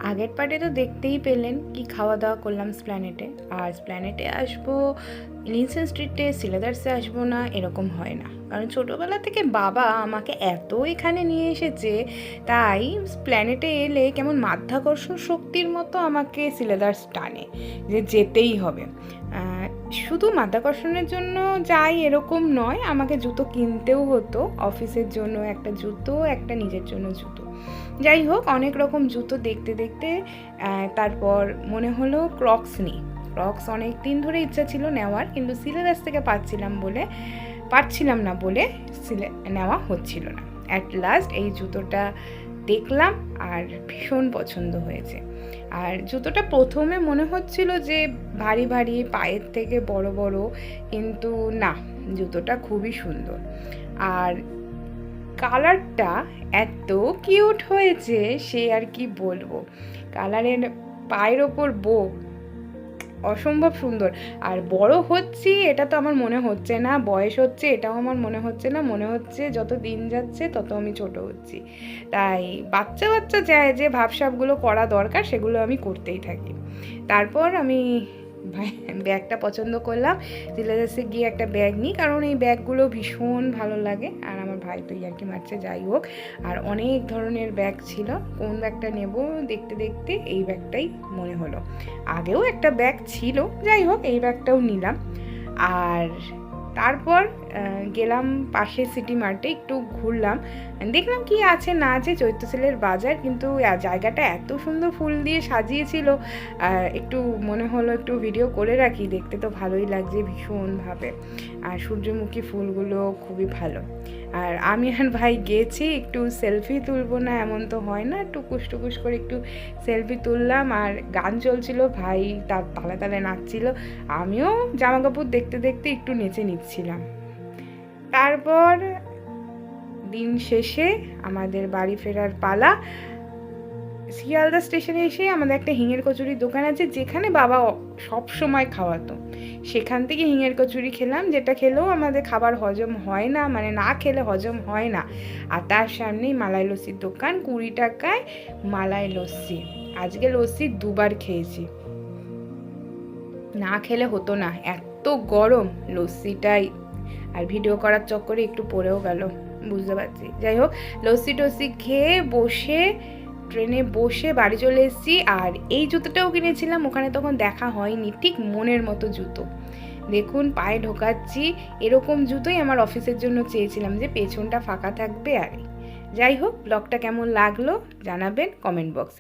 আগের পার্টে তো দেখতেই পেলেন কি খাওয়া দাওয়া করলাম স্প্ল্যানেটে। আর স্প্ল্যানেটে আসবো, লিনসেন স্ট্রিটে সিলেদার্সে আসবো না, এরকম হয় না। কারণ ছোটোবেলা থেকে বাবা আমাকে এত এখানে নিয়ে এসেছে, তাই প্ল্যানেটে এলে কেমন মাধ্যাকর্ষণ শক্তির মতো আমাকে সিলেদার্স টানে যে যেতেই হবে। শুধু মাধ্যাকর্ষণের জন্য যাই এরকম নয়, আমাকে জুতো কিনতেও হতো, অফিসের জন্য একটা জুতো, একটা নিজের জন্য জুতো। যাই হোক, অনেক রকম জুতো দেখতে দেখতে তারপর মনে হলো ক্রক্স নিই। ক্রক্স অনেক দিন ধরে ইচ্ছা ছিল নেওয়ার, কিন্তু সিলেদার্স থেকে পারছিলাম না বলে নেওয়া হচ্ছিল না। অ্যাট লাস্ট এই জুতোটা দেখলাম আর ভীষণ পছন্দ হয়েছে। আর জুতোটা প্রথমে মনে হচ্ছিল যে ভারী ভারী, পায়ের থেকে বড় বড়, কিন্তু না, জুতোটা খুবই সুন্দর। আর কালারটা এত কিউট হয়েছে সে আর কি বলবো। কালারের পায়ের ওপর অসম্ভব সুন্দর। আর বড় হচ্ছি এটা তো আমার মনে হচ্ছে না, বয়স হচ্ছে এটাও আমার মনে হচ্ছে না, মনে হচ্ছে যত দিন যাচ্ছে তত আমি ছোট হচ্ছি। তাই বাচ্চা যায় যে ভাবসাবগুলো করা দরকার সেগুলো আমি করতেই থাকি। তারপর আমি ব্যাগটা পছন্দ করলাম, সিলেদার্সে গিয়ে একটা ব্যাগ নিই, কারণ এই ব্যাগগুলো ভীষণ ভালো লাগে। আর আমার ভাই তো ইয়ার্কি মারছে, যাই হোক। আর অনেক ধরনের ব্যাগ ছিল, কোন ব্যাগটা নেব দেখতে দেখতে এই ব্যাগটাই মনে হলো। আগেও একটা ব্যাগ ছিল, যাই হোক এই ব্যাগটাও নিলাম। আর তারপর গেলাম পাশে সিটি মার্টে, একটু ঘুরলাম, দেখলাম কি আছে না আছে, চৈত্রসেলের বাজার। কিন্তু জায়গাটা এত সুন্দর ফুল দিয়ে সাজিয়েছিল, একটু মনে হলো একটু ভিডিও করে রাখি, দেখতে তো ভালোই লাগছে ভীষণভাবে। আর সূর্যমুখী ফুলগুলো খুবই ভালো। আর আমি আর ভাই গেছি, একটু সেলফি তুলবো না এমন তো হয় না, টুকুস করে একটু সেলফি তুললাম। আর গান চলছিল, ভাই তার তালে তালে নাচছিল, আমিও জামা কাপড় দেখতে দেখতে একটু নেচে নিচ্ছিলাম। তারপর দিন শেষে আমাদের বাড়ি ফেরার পালা। শিয়ালদা স্টেশনে এসে আমাদের একটা হিঙের কচুরির দোকান আছে, যেখানে বাবা সব সময় খাওয়াতো। সেখান থেকে হিঙের কচুরি খেলাম, যেটা খেলেও আমাদের খাবার হজম হয় না, মানে না খেলে হজম হয় না। আর তার সামনেই মালাই লস্যির দোকান, 20 টাকায় মালাই লস্যি। আজকে লস্যি 2বার খেয়েছি, না খেলে হতো না, এত গরম লস্যিটাই। আর ভিডিও করার চক্করে একটু পড়েও গেল, বুঝতে পারছি। যাই হোক, লস্যি টস্যি খেয়ে ট্রেনে বসে বাড়ি চলে এসেছি। আর এই জুতোটাও কিনেছিলাম, ওখানে তখন দেখা হয়নি, ঠিক মনের মতো জুতো। দেখুন পায়ে ঢোকাচ্ছি, এরকম জুতোই আমার অফিসের জন্য চেয়েছিলাম, যে পেছনটা ফাঁকা থাকবে। আর যাই হোক, ব্লগটা কেমন লাগলো জানাবেন কমেন্ট বক্সে।